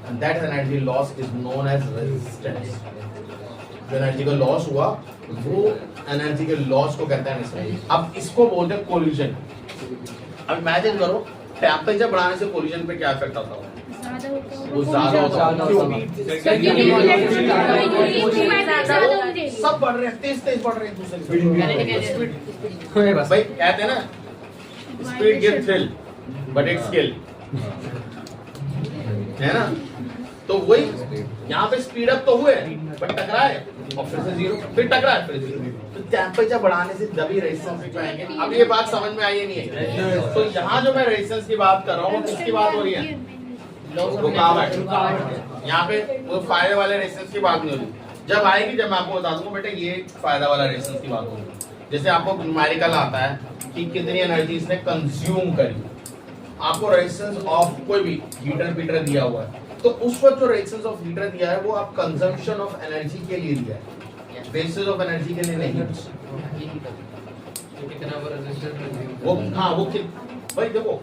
A: and that energy loss is known as resistance. जो एनर्जी का लॉस हुआ वो एनर्जी के लॉस को कहते हैं रेजिस्टेंस। अब इसको बोलते हैं कोलिजन। अब इमेजिन करो टेम्परेचर बढ़ाने से कोलिजन पे क्या इफेक्ट आता होगा? वो ज्यादा होता है, सब बढ़ रहे हैं, तेज तेज बढ़ रहे हैं दूसरे स्पीड। भाई कहते हैं ना speed give thrill but it's kill, है ना? तो वही यहाँ पे स्पीड अप तो हुए बट टकराए और फिर से 0, फिर टकरा है, फिर 0। तो टेम्परेचर बढ़ाने से तभी रेजिस्टेंस पे आएंगे। अब ये बात समझ में आई नहीं है? तो यहाँ जो मैं रेजिस्टेंस की बात कर रहा हूँ किसकी बात हो रही है? रुकावट। यहाँ पे वो फायदे वाले रेजिस्टेंस की बात नहीं हो रही। जब आएगी जब मैं आपको बता दूंगा बेटा ये फायदा वाला रेजिस्टेंस की बात होगी। जैसे आपको न्यूमेरिकल आता है कि कितनी एनर्जी इसने कंज्यूम करी, आपको रेजिस्टेंस ऑफ कोई भी हीटर पीटर दिया हुआ है, तो उस वक्त जो रेजिस्टेंस ऑफ हीटर दिया है वो आप कंजम्पशन ऑफ एनर्जी के लिए दिया है, बेसिस ऑफ एनर्जी के लिए नहीं। वो हाँ वो भाई देखो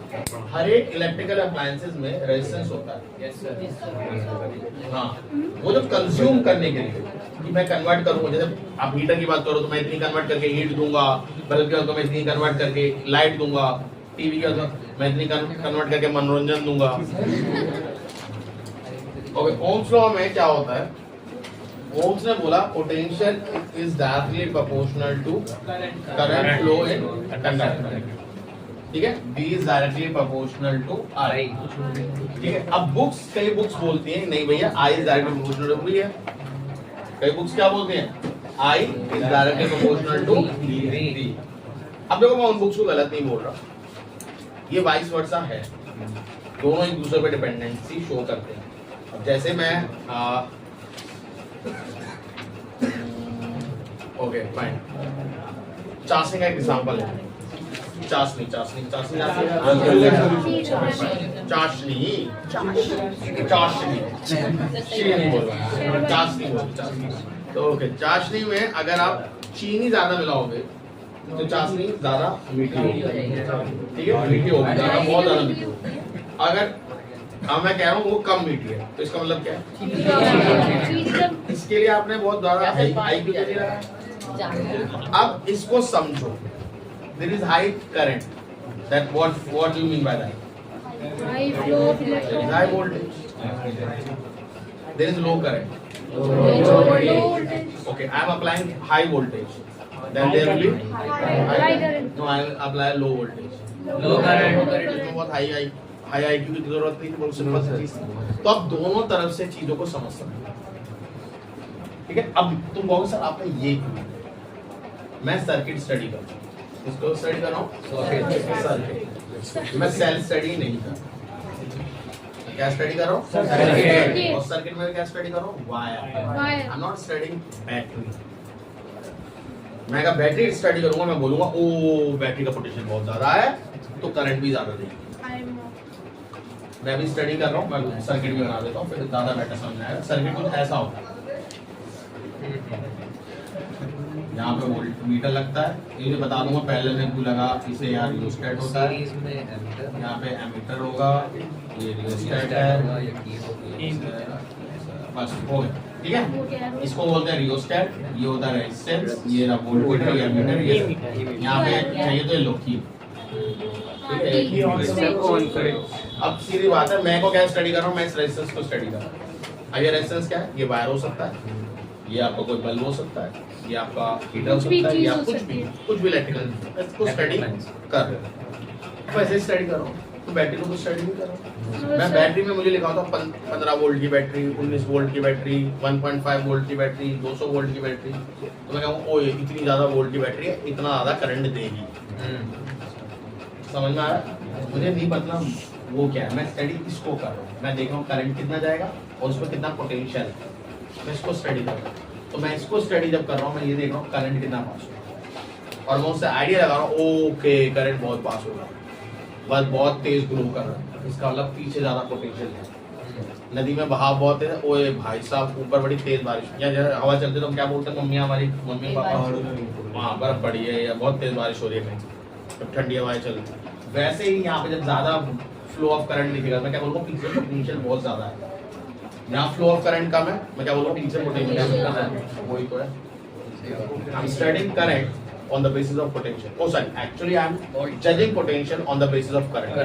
A: हर एक इलेक्ट्रिकल अप्लायंसेस में रेजिस्टेंस होता है। हाँ वो जो कंज्यूम करने के लिए कि मैं कन्वर्ट करूंगा, जैसे आप हीटर की बात करो तो मैं इतनी कन्वर्ट करके हीट दूंगा, बल्ब की बात मैं इतनी कन्वर्ट करके लाइट दूंगा, टीवी की बात मैं इतनी कन्वर्ट करके मनोरंजन दूंगा। ओके, ओम्स लॉ में क्या होता है? ओम्स ने बोला potential is directly proportional to current flow in conductor. ठीक है, B is directly proportional to I। ठीक है, अब बुक्स कई बुक्स बोलती हैं नहीं भैया I is directly proportional to B है। कई बुक्स क्या बोलती हैं? I is directly proportional to B। अब देखो मैं उन बुक्स को गलत नहीं बोल रहा, ये वाइस वर्सा है, दोनों एक दूसरे पे डिपेंडेंसी शो करते हैं। अब जैसे मैं ओके फाइन, चाशनी का एक एग्जांपल है। चाशनी चाशनी चाशनी चाशनी चाशनी चाशनी बोल चाशनी। तो ओके, चाशनी में अगर आप चीनी ज्यादा मिलाओगे तो चाशनी ज्यादा मीठी होगी। ठीक है, मीठी होगी ज्यादा, बहुत ज्यादा मीठी होगी। अगर अब मैं कह रहा हूँ वो कम मीठी है तो इसका मतलब क्या है? इसके लिए आपने बहुत ज्यादा IQ दे दिया। अब इसको समझो, there is high current, that what do you mean by that?
D: High flow of
A: There is
D: electron.
A: high voltage, there is low current.
D: Low voltage.
A: Okay, I am applying high voltage, then there will be
D: High current.
A: no, I will apply low voltage.
B: Low current.
A: इसमें बहुत high IQ की जरूरत नहीं, बहुत simple सी चीज। तो आप दोनों तरफ से चीजों को समझ सकते हैं। ठीक है, अब तुम कहोगे सर आपने ये क्यों? मैं सर्किट स्टडी करता हूँ, इसको स्टडी कर रहा हूँ सर्किट, मैं सेल स्टडी नहीं कर रहा। क्या स्टडी कर रहा हूँ?
D: सर्किट।
A: और सर्किट में क्या स्टडी कर रहा हूँ? Wire. I am not studying battery. मैं अगर बैटरी स्टडी करूंगा मैं बोलूंगा ओ बैटरी का पोटेंशियल बहुत ज्यादा है तो करंट भी ज्यादा देगी। मैं भी स्टडी कर रहा हूँ, मैं सर्किट भी बना देता हूँ, फिर ज्यादा बेटर समझ में आएगा। सर्किट कुछ ऐसा होता है, यहाँ पे वोल्ट मीटर लगता है, ये बता दूंगा पहले में क्यों लगा, इसे यहाँ रियोस्टेट होता है, यहाँ पे एमीटर होगा, ये रियोस्टेट है, बस हो गया। ठीक है, इसको बोलते हैं रियोस्टेट, ये होता है रेजिस्टेंस, ये रहा वोल्टमीटर, ये एमीटर, ये यहाँ पे चाहिए तो ये लोकी। अब सीधी बात है, मैं को क्या स्टडी कर रहा हूँ? मैं इस रेजिस्टेंस को स्टडी कर रहा हूँ। अब ये रेजिस्टेंस क्या है? ये वायर हो सकता है, ये आपका कोई बल्ब हो सकता है, ये आपका हीटर हो सकता है, या कुछ भी इलेक्ट्रिकल, इसको स्टडी कर। वैसे स्टडी कर रहा हूँ तो बैटरी को तो स्टडी नहीं कर रहा हूँ। मैं बैटरी में मुझे लिखा होता 15 वोल्ट की बैटरी, 19 वोल्ट की बैटरी, 1.5 वोल्ट की बैटरी, 200 वोल्ट की बैटरी, तो मैं कहूँ ओ इतनी ज्यादा वोल्ट की बैटरी है, इतना ज्यादा करंट देगी। समझ में आ रहा? मुझे नहीं पता वो क्या है, मैं स्टडी इसको कर रहा हूँ। मैं देख रहा हूँ करंट कितना जाएगा और उसमें कितना पोटेंशियल है, मैं इसको स्टडी कर रहा हूँ। तो मैं इसको स्टडी जब कर रहा हूँ मैं ये देख रहा हूँ करंट कितना पास होगा, और मैं उससे आइडिया लगा रहा हूँ ओके करंट बहुत पास होगा, बस बहुत तेज ग्रो कर रहा है, इसका मतलब पीछे ज्यादा पोटेंशियल है। नदी में बहाव बहुत है, ओए भाई साहब ऊपर बड़ी तेज बारिश, या हवा चलती तो हम क्या बोलते हैं, मम्मी हमारी मम्मी पापा वहाँ बर्फ पड़ी है या बहुत तेज बारिश हो रही है, जब ठंडी हवाएं चल रही है। वैसे ही यहाँ पे जब ज्यादा फ्लो ऑफ करंट दिखेगा मैं क्या बोलूँगा, पीछे पोटेंशियल बहुत ज्यादा है। यहाँ फ्लो ऑफ करंट कम है, मैं क्या बोलूँगा, पीछे पोटेंशियल कम है। वही तो है, I am studying current on the basis of potential. Oh sorry, actually I am judging potential on the basis of current.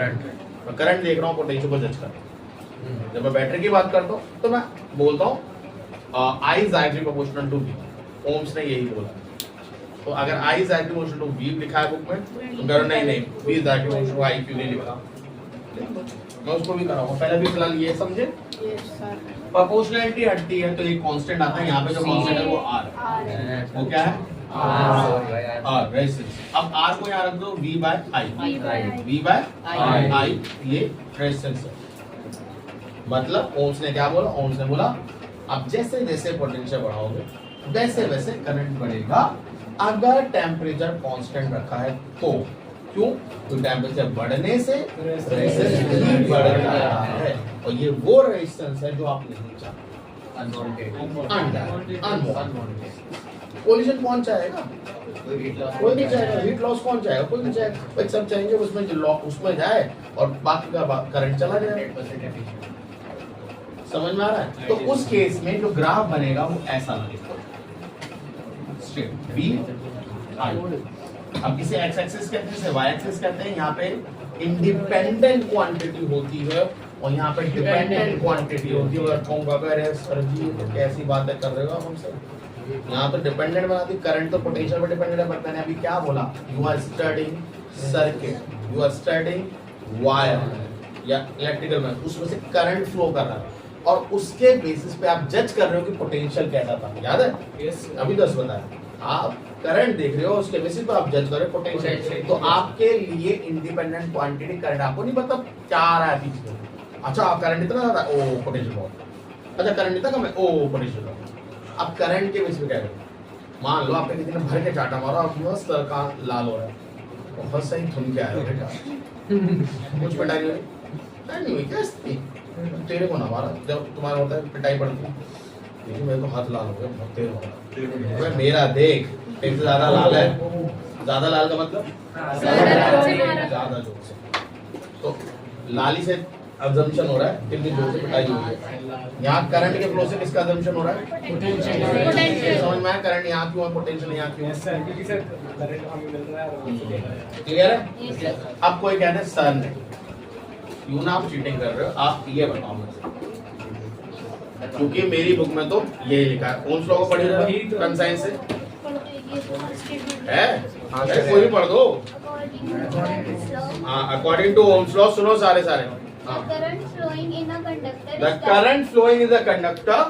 A: मैं करंट देख रहा हूँ, पोटेंशियल को जज कर रहा हूँ। जब मैं बैटरी की बात करता हूँ तो मैं बोलता हूँ I is directly proportional to V. Ohms ने यही बोला। तो अगर I is directly proportional to V लिखा है बुक में तो करो नहीं V is directly proportional to I क्यों नहीं लिखा? मैं उसको भी कराऊंगा, पहले भी फिलहाल ये समझे।
D: Yes, sir.
A: प्रोपोर्शनैलिटी हटती है तो एक कांस्टेंट आता है, यहाँ पे जो कांस्टेंट है वो आर है, वो क्या है आर रेजिस्टेंस। अब आर को यहाँ रख दो V बाय आई, V बाय आई ये रेजिस्टेंस है। मतलब ओम्स ने क्या बोला, ओम्स ने बोला अब जैसे जैसे पोटेंशियल बढ़ाओगे वैसे वैसे करंट बढ़ेगा अगर टेम्परेचर कांस्टेंट रखा है तो। क्यों? तो टेम्परेचर बढ़ने से रेजिस्टेंस भी बढ़ रहा है, और ये वो रेजिस्टेंस है जो आप नहीं चाहते। कोलिजन कौन चाहेगा? कोई नहीं चाहेगा। हीट लॉस कौन चाहेगा? कोई नहीं चाहेगा। भाई सब चाहेंगे उसमें जो लॉक उसमें जाए और बाकी का करंट चला जाए। समझ में आ रहा है? तो उस केस में जो ग्राफ बनेगा वो ऐसा लगेगा, स्ट्रेट V I। अब किसे एक्स एक्सिस कहते हैं, इसे वाई एक्सिस कहते हैं। यहाँ पे इंडिपेंडेंट क्वांटिटी होती है और यहाँ पे डिपेंडेंट क्वांटिटी होती है। और कहूँगा अगर सर जी तो कैसी बातें कर रहे हो आप हमसे, यहाँ तो डिपेंडेंट बनाती, करंट तो पोटेंशियल पर डिपेंडेंट है। बट मैंने अभी क्या बोला, you are studying circuit, you are studying wire या इलेक्ट्रिकल में, उसमें से करंट फ्लो कर रहा है और उसके बेसिस पे आप जज कर रहे हो कि पोटेंशियल कैसा था। याद है? yes. अभी 10 बताया, आप करंट देख रहे हो उसके बेसिस पे आप जज कर रहे हो पोटेंशियल। तो आपके लिए इंडिपेंडेंट क्वांटिटी करंट आपको नहीं पता क्या आ रहा है पीछे। अच्छा आप करंट इतना ज्यादा, ओ पोटेंशियल बहुत। अच्छा करंट इतना कम है, ओ पोटेंशियल बहुत। अब करंट के बेसिस पे क्या करें, मान लो आपने किसी ने भर के चाटा मारा और मस्त का लाल हो रहा है, बहुत सही धुन के आया हो बेटा, कुछ पिटाई नहीं हुई क्या? तेरे को ना मारा, जब तुम्हारा होता है पिटाई पड़ती है, लेकिन मेरे को हाथ लाल हो गया, बहुत तेज हो गया। मेरा देख एक से ज्यादा लाल है, ज्यादा लाल का मतलब ज्यादा जोर से, तो लाली से अजम्पशन हो रहा है कितनी जोर से पिटाई हुई है। यहाँ करंट के फ्लो से किसका अजम्पशन हो रहा है? पोटेंशियल। समझ में आया? करंट यहाँ क्यों है, पोटेंशियल यहाँ क्यों है? क्लियर है? अब कोई कहते हैं सर ने क्यों ना आप चीटिंग कर रहे हो, आप ये बताओ मुझे, क्योंकि मेरी बुक में तो ये लिखा है। ओम्स लॉ को पढ़ी रहे हो कंसाइन से है? हाँ कोई भी पढ़ दो। हाँ अकॉर्डिंग टू ओम्स लॉ सुनो सारे सारे।
C: The current flowing in a conductor
A: The current flowing in the conductor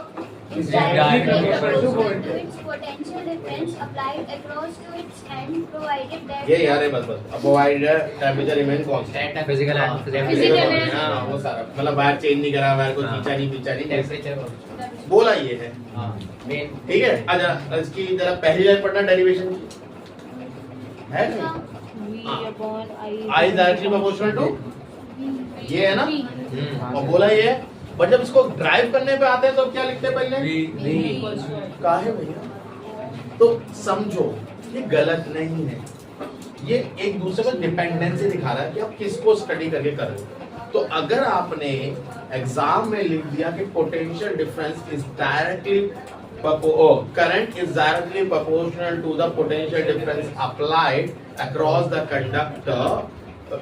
C: is directly proportional to its potential difference applied across to its end, provided that
A: ये यार है बस अब provided temperature remain constant.
B: Physical
A: हाँ वो सारा मतलब wire change नहीं करा, वायर को खींचा नहीं
B: टेम्परेचर
A: बोला ये है।
B: मेन
A: ठीक है, अच्छा इसकी जरा पहली लाइन पढ़ना डेरिवेशन की है I is directly proportional to ये है ना, और बोला ये है। बट जब इसको ड्राइव करने पे आते हैं तो क्या लिखते हैं पहले? काहे भैया? तो समझो ये गलत नहीं है, ये एक दूसरे पर डिपेंडेंसी दिखा रहा है कि आप किसको स्टडी करके कर रहे हो। तो अगर आपने एग्जाम में लिख दिया कि potential difference is directly current is directly proportional to the potential difference applied across the conductor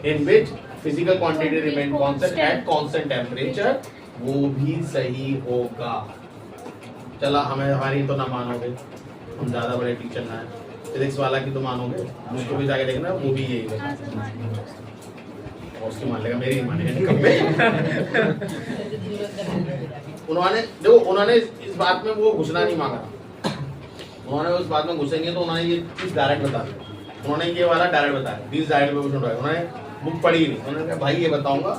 A: in which physical quantity remain constant at constant temperature, वो भी सही होगा। चला हमें हमारी तो ना मानोगे, हम ज्यादा बड़े टीचर ना है, फिजिक्स वाला की तो मानोगे, उसको भी जाके देखना वो भी यही है, उसकी मान लेगा मेरी नहीं मानेगा कब उन्होंने देखो उन्होंने इस बात में वो घुसना नहीं मांगा, उन्होंने उस बात में घुसेंगे तो उन्होंने ये चीज डायरेक्ट बता दी, उन्होंने ये वाला डायरेक्ट बताया, दिस डायरेक्ट प्रोपोर्शनल है। उन्होंने बुक पढ़ी नहीं, उन्होंने कहा भाई ये बताऊंगा,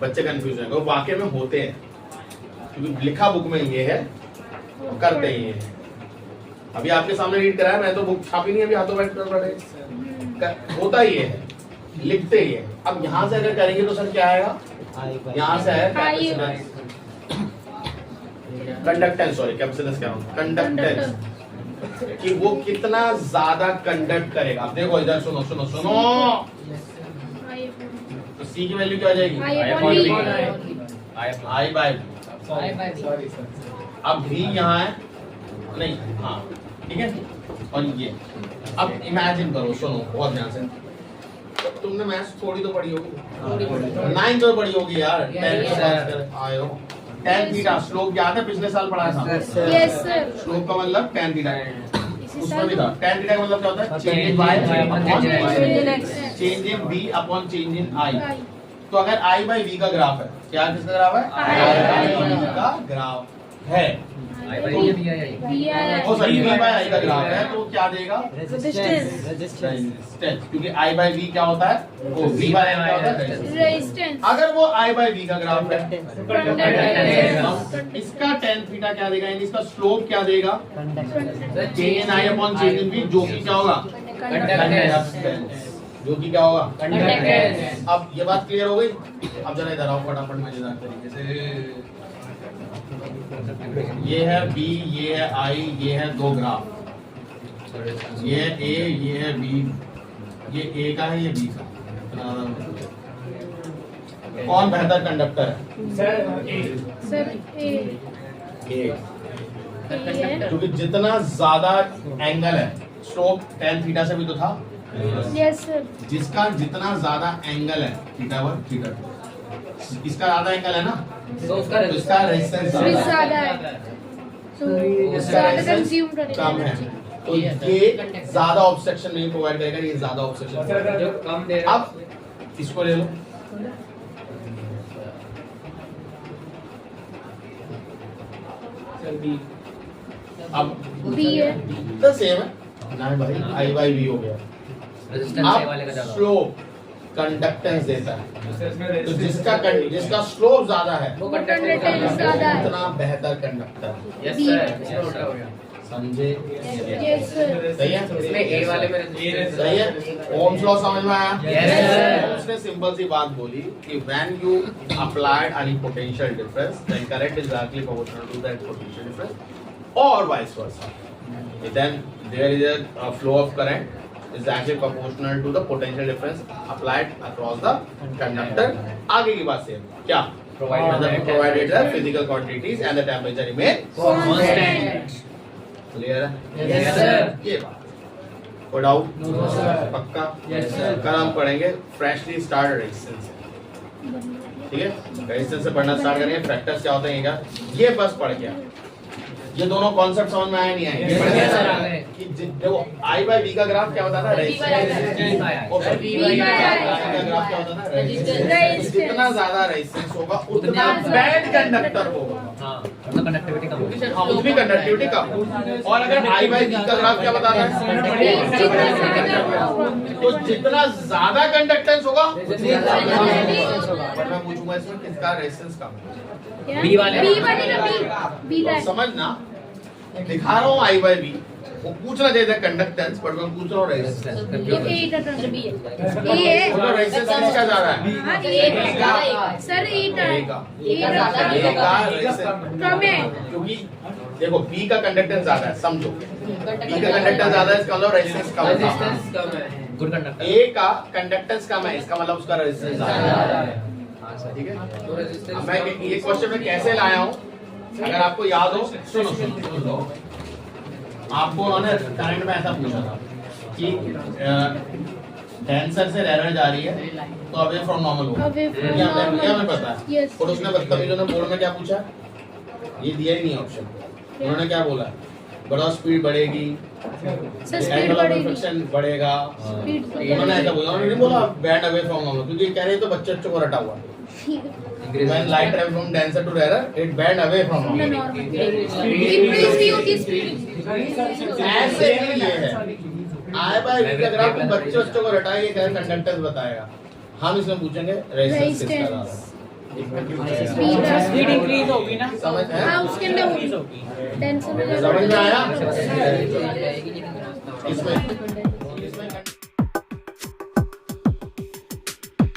A: बच्चे कंफ्यूज होंगे, वो वाकई में होते हैं क्योंकि लिखा बुक में ये है, करते ही ये है। अभी आपके सामने रीड कराया, मैं तो बुक छापी नहीं अभी हाथों बैठ कर पढ़े, होता ही है, लिखते ही है। अब यहाँ से अगर करेंगे तो सर क्या आएगा, यहाँ से है कंडक्टेंस, सॉरी कैपेसिटेंस क्या होगा, कंडक्टेंस, कि वो कितना ज्यादा कंडक्ट करेगा। आप देखो इधर सुनो सुनो सुनो, तो सी की वैल्यू क्या हो जाएगी, आई बाय, अब भी यहाँ है नहीं, हाँ ठीक है। और ये अब इमेजिन करो, सुनो बहुत ध्यान से, तो तुमने मैथ्स थोड़ी तो पढ़ी होगी, 9 तो पढ़ी होगी यार, 10 की बात कर आए हो। tan थीटा श्लोक याद है, पिछले साल पढ़ाया था।
D: Yes, sir.
A: श्लोक का मतलब tan थीटा है, उसमें भी था। tan थीटा का मतलब क्या होता है, change in y upon change in b upon change in i। तो अगर I by V का ग्राफ है, क्या किसका ग्राफ है? I by V का ग्राफ है। ओ सॉरी, V by I का ग्राफ है, तो क्या देगा? रेजिस्टेंस, क्योंकि I by V क्या होता है? वो V by I क्या होता है?
D: Resistance.
A: अगर वो I by V का ग्राफ है,
D: Conductance.
A: इसका tan थीटा क्या देगा? यानी इसका स्लोप क्या देगा? Tan I upon Tan V, जो कि क्या होगा? कंडक्टेंस, जो कि क्या होगा?
B: कंडक्टेंस।
A: अब ये बात क्लियर हो गई? अब जरा इधर आओ फटाफट मजेदार तरीके से। ये है B, ये है I, ये है दो ग्राफ, ये है A, ये है B, ये A का है, ये B का। कौन बेहतर कंडक्टर है?
D: Sir, A.
A: A,
D: A.
A: क्योंकि जितना ज्यादा एंगल है, स्लोप tan थीटा से भी तो था,
D: Yes, sir.
A: जिसका जितना ज्यादा एंगल है थीटा 1 थीटा 2, इसका ज्यादा एंगल है ना,
B: तो उसका
A: तो इसका रेजिस्टेंस
D: Which
A: ज्यादा
D: ज्यादा है? So,
A: इसका
D: ज्यादा
A: रेजिस्टेंस
D: consume करेगा
A: कम है,
D: energy.
A: तो ये ज्यादा ऑब्स्ट्रक्शन नहीं प्रोवाइड करेगा, ये ज्यादा ऑब्स्ट्रक्शन।
B: जो कम दे रहा
A: अब इसको ले लो, अब
D: B है.
A: तो सेम है ना भाई, I by V हो गया।
B: रेजिस्टेंस वाले का
A: अब
B: ज्यादा
A: स्लोप कंडक्टेंस देता है, तो जिसका स्लोप ज्यादा है
B: वो
D: Conductance ज्यादा है.
A: उतना बेहतर कंडक्टर।
B: Yes
D: B.
B: सर छोटा हो गया
A: समझे?
D: Yes, sir.
A: सही है?
B: इसमें ए वाले में रेजिस्टेंस
A: सही है? ओम्स लॉ समझ में आया?
B: Yes, sir.
A: ओम्स ने सिंपल सी बात बोली कि when you applied any potential difference, then current is directly proportional to that potential difference, or vice versa. Then there is a flow of current is actually proportional to the potential difference applied across the conductor. आगे की बात same, क्या? Provided the physical quantities and the temperature remain
B: Constant.
A: clear है?
B: Yes, sir.
A: ये बात कोई doubt? पक्का?
B: Yes, sir.
A: कल हम पढ़ेंगे फ्रेशली स्टार्ट रेजिस्टेंस, ठीक है? रेजिस्टेंस से पढ़ना स्टार्ट करेंगे, फैक्टर्स क्या होते हैं क्या, ये बस पढ़ गया। ये दोनों कॉन्सेप्ट समझ में आए नहीं आए?
B: Yes,
A: बढ़िया
B: sir,
A: सर
B: आ गए।
A: कि देखो I by V का ग्राफ क्या होता था? रेजिस्टेंस। और
B: V
A: V
B: by I.
A: का ग्राफ क्या होता था?
D: Resistance.
A: जितना ज्यादा रेजिस्टेंस होगा उतना बैड कंडक्टर होगा।
B: हाँ मतलब कंडक्टिविटी कम होगी
A: हाँ, उतनी कंडक्टिविटी कम होगी। और अगर I by V का ग्राफ क्या बताता है? तो जितना ज्यादा कंडक्टेंस होगा, पर मैं पूछूंगा इसमें किसका रेजिस्टेंस कम है?
B: B वाले।
D: B वाले ना B. B वाले.
A: समझना, दिखा रहा हूँ I by V, वो पूछना चाहिए कंडक्टेंस, पर मैं पूछ रहा हूँ रेजिस्टेंस।
D: तो A का टर्न B है. A है.
A: तो रेजिस्टेंस का ज्यादा है?
D: हाँ, A. Sir, A
A: A का।
D: A
A: का रेजिस्टेंस
D: कम है.
A: क्योंकि देखो B का कंडक्टेंस ज्यादा है, समझो B का कंडक्टेंस ज्यादा है, इसका मतलब रेजिस्टेंस कम है।
B: रेजिस्टेंस कम है गुड कंडक्टर
A: A का कंडक्टेंस कम है, इसका मतलब उसका रेजिस्टेंस ज्यादा है। ठीक है?
B: तो रेजिस्टेंस
A: अब मैं ये क्वेश्चन में कैसे लाया हूँ, अगर आपको याद हो, सुनो। आपको उन्होंने करंट में ऐसा पूछा था कि डेंसर से रेयर जा रही है, तो अवे फ्रॉम नॉर्मल होगा।
D: Away from
A: ये हमें
D: normal.
A: पता है।
D: Yes.
A: और उसने बदतमीजों ने बोर्ड में क्या पूछा, ये दिया ही नहीं ऑप्शन। उन्होंने क्या बोला, बड़ा स्पीड बढ़ेगी,
D: Sir, speed
A: एंगल ऑफ
D: बढ़ेगी.
A: रिफ्लेक्शन बढ़ेगा।
D: Speed तो
A: उन्होंने ऐसा बोला, उन्होंने नहीं बोला बैंड अवे फ्रॉम नॉर्मल, क्योंकि कह रहे तो बच्चों को रटा हुआ है। When light travel from denser to rarer, it bend away from
D: ना
A: normal.
D: normal. Increase भी होती है speed.
A: ऐसे ही ये है। I by V का ग्राफ बच्चों को रटाएगा, क्या कंडक्टेंस बताएगा। हम इसमें पूछेंगे रेजिस्टेंस किसका ज्यादा।
D: Speed
E: इंक्रीज होगी ना,
A: समझ है?
D: हाँ, उसके अंदर होगी. Denser में
A: समझ में आया?
B: जाएगी लेकिन
A: इसमें